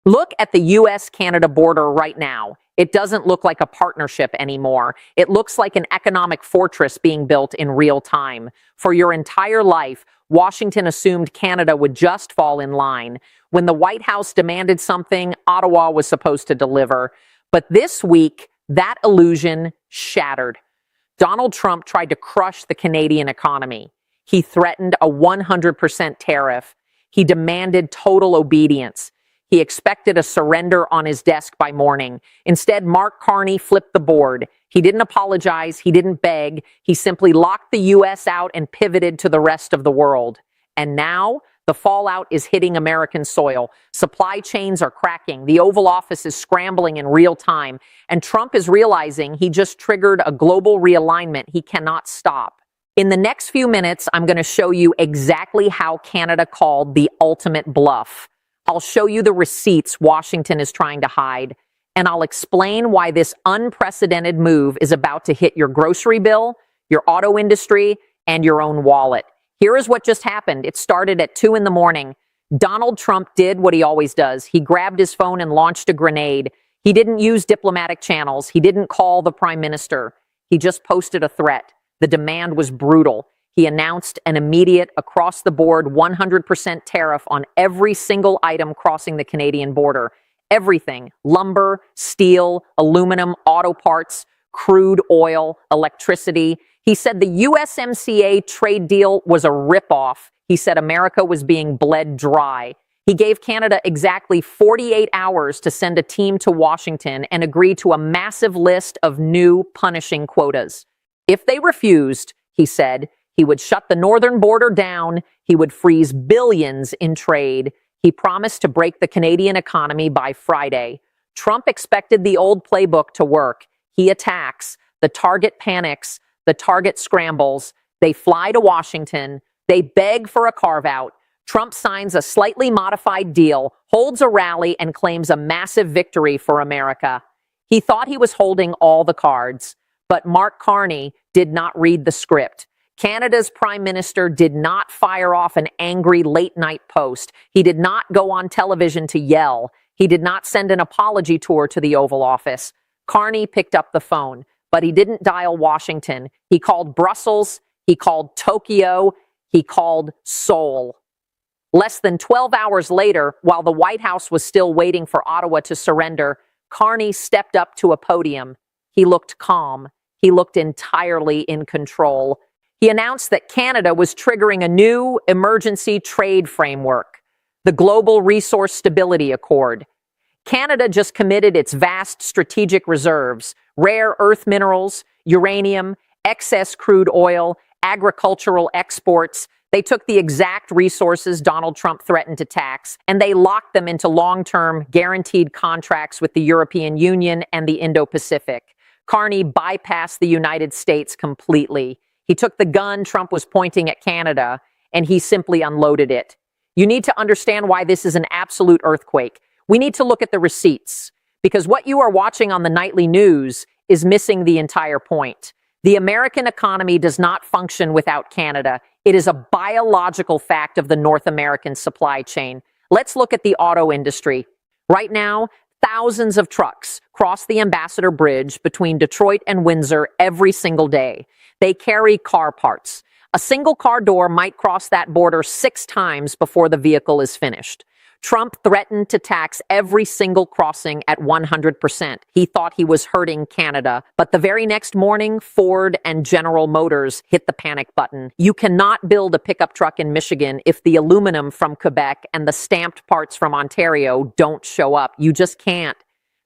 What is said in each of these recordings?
Look at the U.S. Canada border right now. It doesn't look like a partnership anymore. It looks like an economic fortress being built in real time. For your entire life, Washington assumed Canada would just fall in line. When the White House demanded something, Ottawa was supposed to deliver. But this week, that illusion shattered. Donald Trump tried to crush the Canadian economy. He threatened a 100% tariff. He demanded total obedience. He expected a surrender on his desk by morning. Instead, Mark Carney flipped the board. He didn't apologize. He didn't beg. He simply locked the U.S. out and pivoted to the rest of the world. And now, the fallout is hitting American soil. Supply chains are cracking. The Oval Office is scrambling in real time. And Trump is realizing he just triggered a global realignment he cannot stop. In the next few minutes, I'm going to show you exactly how Canada called the ultimate bluff. I'll show you the receipts Washington is trying to hide, and I'll explain why this unprecedented move is about to hit your grocery bill, your auto industry, and your own wallet. Here is what just happened. It started at 2 in the morning. Donald Trump did what he always does. He grabbed his phone and launched a grenade. He didn't use diplomatic channels. He didn't call the prime minister. He just posted a threat. The demand was brutal. He announced an immediate, across-the-board 100% tariff on every single item crossing the Canadian border. Everything: lumber, steel, aluminum, auto parts, crude oil, electricity. He said the USMCA trade deal was a ripoff. He said America was being bled dry. He gave Canada exactly 48 hours to send a team to Washington and agree to a massive list of new punishing quotas. If they refused, he said, he would shut the northern border down. He would freeze billions in trade. He promised to break the Canadian economy by Friday. Trump expected the old playbook to work. He attacks. The target panics. The target scrambles. They fly to Washington. They beg for a carve-out. Trump signs a slightly modified deal, holds a rally, and claims a massive victory for America. He thought he was holding all the cards. But Mark Carney did not read the script. Canada's prime minister did not fire off an angry late-night post. He did not go on television to yell. He did not send an apology tour to the Oval Office. Carney picked up the phone, but he didn't dial Washington. He called Brussels. He called Tokyo. He called Seoul. Less than 12 hours later, while the White House was still waiting for Ottawa to surrender, Carney stepped up to a podium. He looked calm. He looked entirely in control. He announced that Canada was triggering a new emergency trade framework, the Global Resource Stability Accord. Canada just committed its vast strategic reserves, rare earth minerals, uranium, excess crude oil, agricultural exports. They took the exact resources Donald Trump threatened to tax, and they locked them into long-term guaranteed contracts with the European Union and the Indo-Pacific. Carney bypassed the United States completely. He took the gun Trump was pointing at Canada, and he simply unloaded it. You need to understand why this is an absolute earthquake. We need to look at the receipts, because what you are watching on the nightly news is missing the entire point. The American economy does not function without Canada. It is a biological fact of the North American supply chain. Let's look at the auto industry. Right now, thousands of trucks cross the Ambassador Bridge between Detroit and Windsor every single day. They carry car parts. A single car door might cross that border 6 times before the vehicle is finished. Trump threatened to tax every single crossing at 100%. He thought he was hurting Canada. But the very next morning, Ford and General Motors hit the panic button. You cannot build a pickup truck in Michigan if the aluminum from Quebec and the stamped parts from Ontario don't show up. You just can't.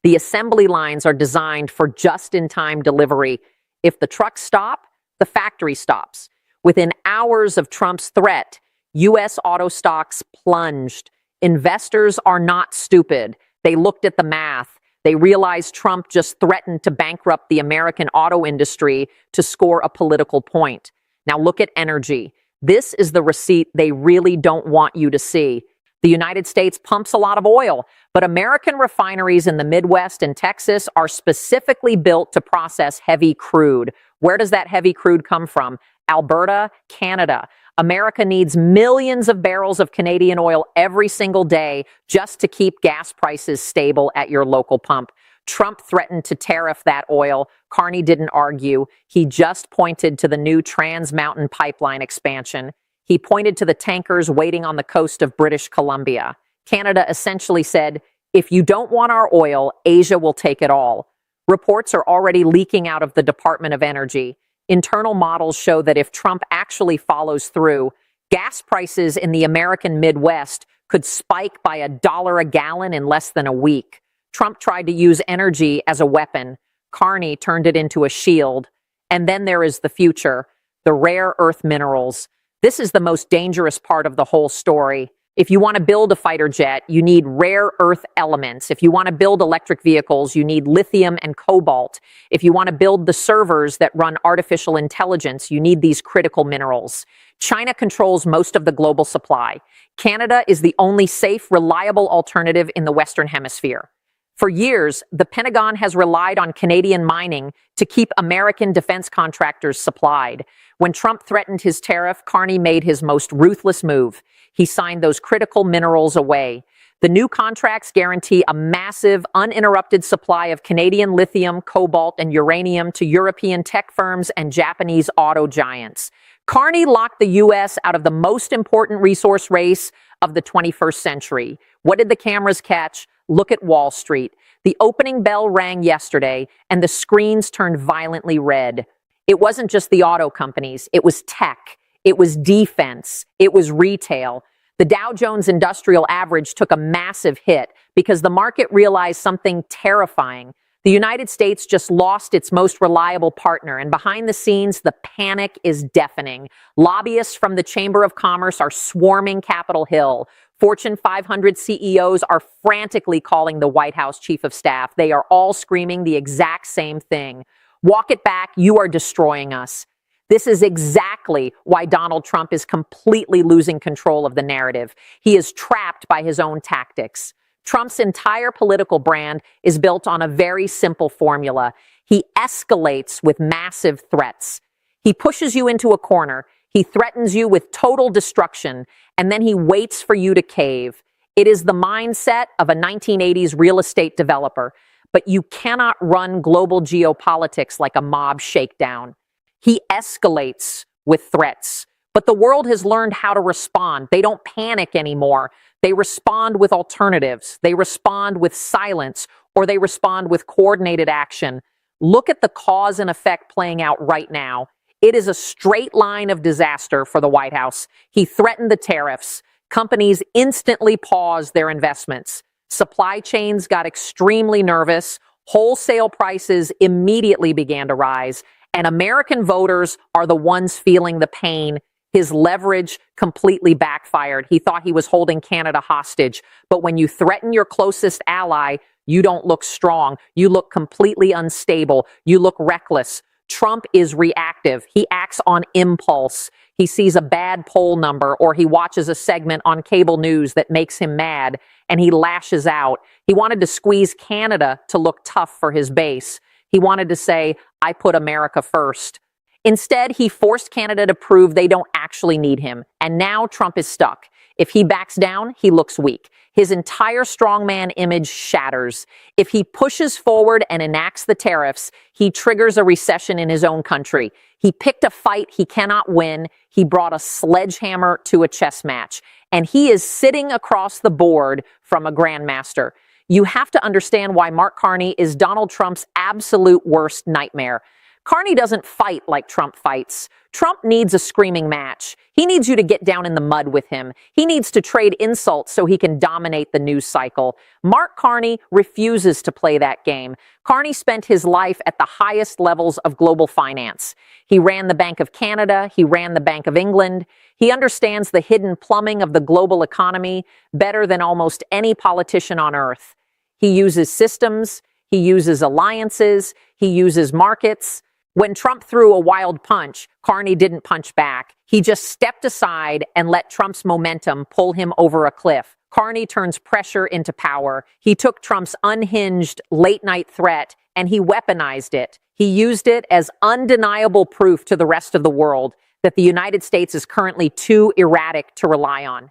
The assembly lines are designed for just-in-time delivery. If the trucks stop, the factory stops. Within hours of Trump's threat, U.S. auto stocks plunged. Investors are not stupid. They looked at the math. They realized Trump just threatened to bankrupt the American auto industry to score a political point. Now look at energy. This is the receipt they really don't want you to see. The United States pumps a lot of oil, but American refineries in the Midwest and Texas are specifically built to process heavy crude. Where does that heavy crude come from? Alberta, Canada. America needs millions of barrels of Canadian oil every single day just to keep gas prices stable at your local pump. Trump threatened to tariff that oil. Carney didn't argue. He just pointed to the new Trans Mountain pipeline expansion. He pointed to the tankers waiting on the coast of British Columbia. Canada essentially said, if you don't want our oil, Asia will take it all. Reports are already leaking out of the Department of Energy. Internal models show that if Trump actually follows through, gas prices in the American Midwest could spike by $1 a gallon in less than a week. Trump tried to use energy as a weapon. Carney turned it into a shield. And then there is the future, the rare earth minerals. This is the most dangerous part of the whole story. If you want to build a fighter jet, you need rare earth elements. If you want to build electric vehicles, you need lithium and cobalt. If you want to build the servers that run artificial intelligence, you need these critical minerals. China controls most of the global supply. Canada is the only safe, reliable alternative in the Western Hemisphere. For years, the Pentagon has relied on Canadian mining to keep American defense contractors supplied. When Trump threatened his tariff, Carney made his most ruthless move. He signed those critical minerals away. The new contracts guarantee a massive, uninterrupted supply of Canadian lithium, cobalt, and uranium to European tech firms and Japanese auto giants. Carney locked the U.S. out of the most important resource race of the 21st century. What did the cameras catch? Look at Wall Street. The opening bell rang yesterday, and the screens turned violently red. It wasn't just the auto companies. It was tech. It was defense. It was retail. The Dow Jones Industrial Average took a massive hit because the market realized something terrifying. The United States just lost its most reliable partner, and behind the scenes, the panic is deafening. Lobbyists from the Chamber of Commerce are swarming Capitol Hill. Fortune 500 CEOs are frantically calling the White House Chief of Staff. They are all screaming the exact same thing. Walk it back, you are destroying us. This is exactly why Donald Trump is completely losing control of the narrative. He is trapped by his own tactics. Trump's entire political brand is built on a very simple formula. He escalates with massive threats. He pushes you into a corner. He threatens you with total destruction, and then he waits for you to cave. It is the mindset of a 1980s real estate developer, but you cannot run global geopolitics like a mob shakedown. He escalates with threats, but the world has learned how to respond. They don't panic anymore. They respond with alternatives. They respond with silence, or they respond with coordinated action. Look at the cause and effect playing out right now. It is a straight line of disaster for the White House. He threatened the tariffs. Companies instantly paused their investments. Supply chains got extremely nervous. Wholesale prices immediately began to rise. And American voters are the ones feeling the pain. His leverage completely backfired. He thought he was holding Canada hostage. But when you threaten your closest ally, you don't look strong. You look completely unstable. You look reckless. Trump is reactive. He acts on impulse. He sees a bad poll number, or he watches a segment on cable news that makes him mad, and he lashes out. He wanted to squeeze Canada to look tough for his base. He wanted to say, I put America first. Instead, he forced Canada to prove they don't actually need him. And now Trump is stuck. If he backs down, he looks weak. His entire strongman image shatters. If he pushes forward and enacts the tariffs, he triggers a recession in his own country. He picked a fight he cannot win. He brought a sledgehammer to a chess match. And he is sitting across the board from a grandmaster. You have to understand why Mark Carney is Donald Trump's absolute worst nightmare. Carney doesn't fight like Trump fights. Trump needs a screaming match. He needs you to get down in the mud with him. He needs to trade insults so he can dominate the news cycle. Mark Carney refuses to play that game. Carney spent his life at the highest levels of global finance. He ran the Bank of Canada. He ran the Bank of England. He understands the hidden plumbing of the global economy better than almost any politician on earth. He uses systems. He uses alliances. He uses markets. When Trump threw a wild punch, Carney didn't punch back. He just stepped aside and let Trump's momentum pull him over a cliff. Carney turns pressure into power. He took Trump's unhinged late-night threat and he weaponized it. He used it as undeniable proof to the rest of the world that the United States is currently too erratic to rely on.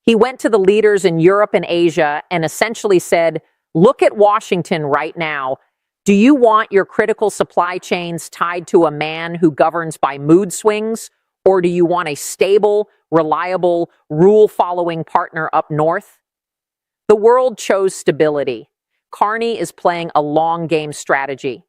He went to the leaders in Europe and Asia and essentially said, look at Washington right now. Do you want your critical supply chains tied to a man who governs by mood swings? Or do you want a stable, reliable, rule-following partner up north? The world chose stability. Carney is playing a long-game strategy.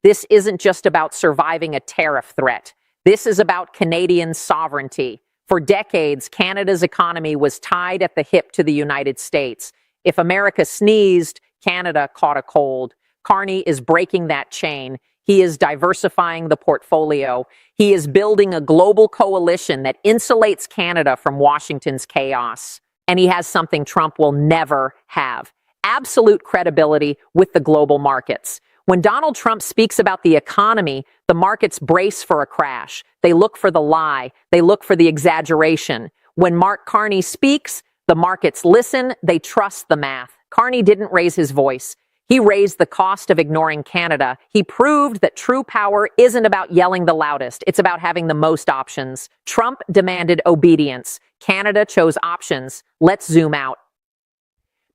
This isn't just about surviving a tariff threat. This is about Canadian sovereignty. For decades, Canada's economy was tied at the hip to the United States. If America sneezed, Canada caught a cold. Carney is breaking that chain. He is diversifying the portfolio. He is building a global coalition that insulates Canada from Washington's chaos. And he has something Trump will never have: absolute credibility with the global markets. When Donald Trump speaks about the economy, the markets brace for a crash. They look for the lie. They look for the exaggeration. When Mark Carney speaks, the markets listen. They trust the math. Carney didn't raise his voice. He raised the cost of ignoring Canada. He proved that true power isn't about yelling the loudest. It's about having the most options. Trump demanded obedience. Canada chose options. Let's zoom out.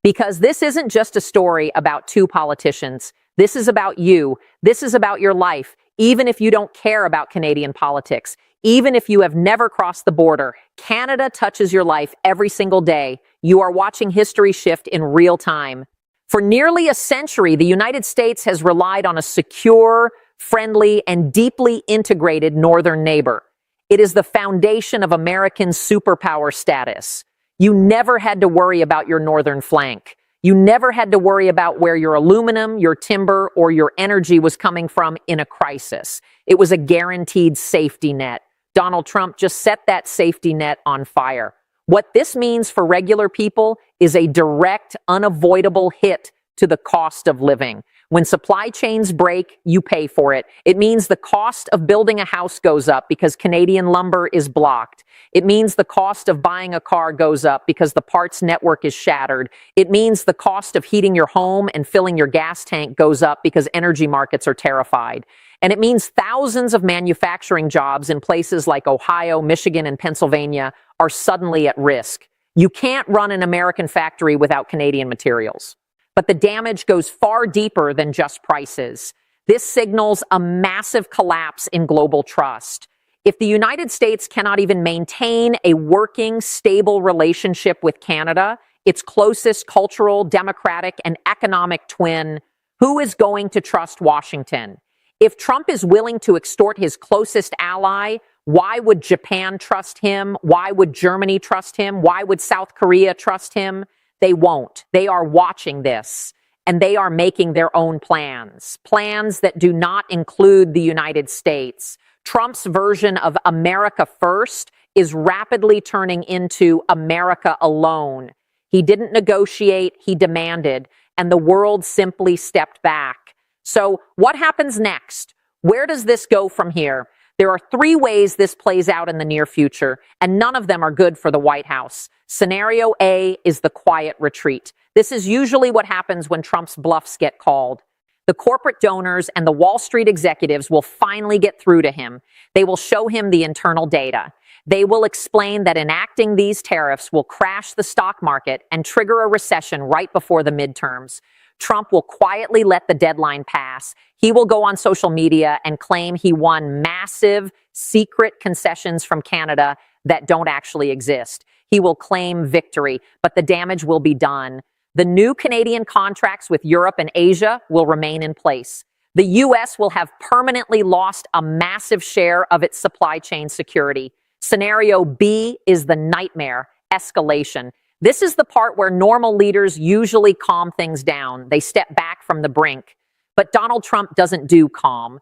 Because this isn't just a story about two politicians. This is about you. This is about your life. Even if you don't care about Canadian politics, even if you have never crossed the border, Canada touches your life every single day. You are watching history shift in real time. For nearly a century, the United States has relied on a secure, friendly, and deeply integrated northern neighbor. It is the foundation of American superpower status. You never had to worry about your northern flank. You never had to worry about where your aluminum, your timber, or your energy was coming from in a crisis. It was a guaranteed safety net. Donald Trump just set that safety net on fire. What this means for regular people is a direct, unavoidable hit to the cost of living. When supply chains break, you pay for it. It means the cost of building a house goes up because Canadian lumber is blocked. It means the cost of buying a car goes up because the parts network is shattered. It means the cost of heating your home and filling your gas tank goes up because energy markets are terrified. And it means thousands of manufacturing jobs in places like Ohio, Michigan, and Pennsylvania are suddenly at risk. You can't run an American factory without Canadian materials. But the damage goes far deeper than just prices. This signals a massive collapse in global trust. If the United States cannot even maintain a working, stable relationship with Canada, its closest cultural, democratic, and economic twin, who is going to trust Washington? If Trump is willing to extort his closest ally, why would Japan trust him? Why would Germany trust him? Why would South Korea trust him? They won't. They are watching this, and they are making their own plans. Plans that do not include the United States. Trump's version of America First is rapidly turning into America Alone. He didn't negotiate, he demanded, and the world simply stepped back. So what happens next? Where does this go from here? There are three ways this plays out in the near future, and none of them are good for the White House. Scenario A is the quiet retreat. This is usually what happens when Trump's bluffs get called. The corporate donors and the Wall Street executives will finally get through to him. They will show him the internal data. They will explain that enacting these tariffs will crash the stock market and trigger a recession right before the midterms. Trump will quietly let the deadline pass. He will go on social media and claim he won massive, secret concessions from Canada that don't actually exist. He will claim victory, but the damage will be done. The new Canadian contracts with Europe and Asia will remain in place. The U.S. will have permanently lost a massive share of its supply chain security. Scenario B is the nightmare: escalation. This is the part where normal leaders usually calm things down. They step back from the brink. But Donald Trump doesn't do calm.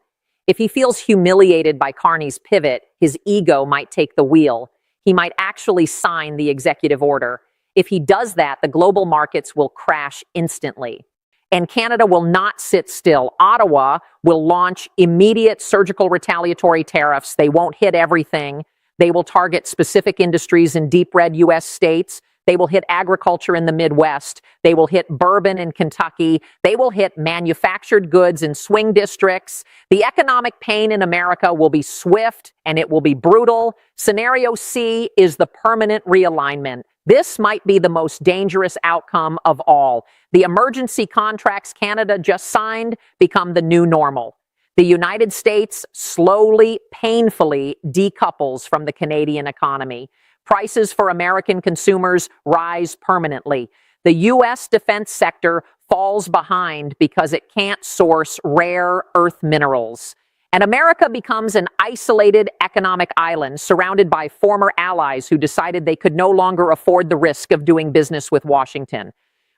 If he feels humiliated by Carney's pivot, his ego might take the wheel. He might actually sign the executive order. If he does that, the global markets will crash instantly. And Canada will not sit still. Ottawa will launch immediate surgical retaliatory tariffs. They won't hit everything. They will target specific industries in deep red U.S. states. They will hit agriculture in the Midwest. They will hit bourbon in Kentucky. They will hit manufactured goods in swing districts. The economic pain in America will be swift and it will be brutal. Scenario C is the permanent realignment. This might be the most dangerous outcome of all. The emergency contracts Canada just signed become the new normal. The United States slowly, painfully decouples from the Canadian economy. Prices for American consumers rise permanently. The U.S. defense sector falls behind because it can't source rare earth minerals. And America becomes an isolated economic island surrounded by former allies who decided they could no longer afford the risk of doing business with Washington.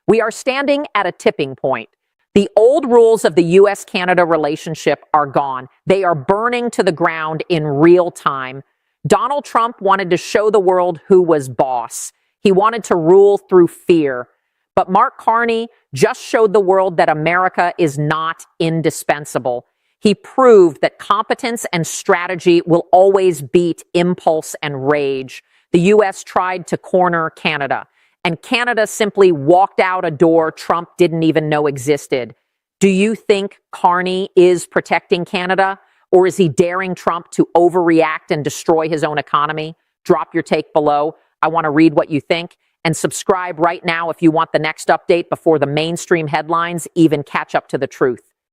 We are standing at a tipping point. The old rules of the U.S. Canada relationship are gone. They are burning to the ground in real time. Donald Trump wanted to show the world who was boss. He wanted to rule through fear. But Mark Carney just showed the world that America is not indispensable. He proved that competence and strategy will always beat impulse and rage. The U.S. tried to corner Canada, and Canada simply walked out a door Trump didn't even know existed. Do you think Carney is protecting Canada, or is he daring Trump to overreact and destroy his own economy? Drop your take below. I want to read what you think. And subscribe right now if you want the next update before the mainstream headlines even catch up to the truth.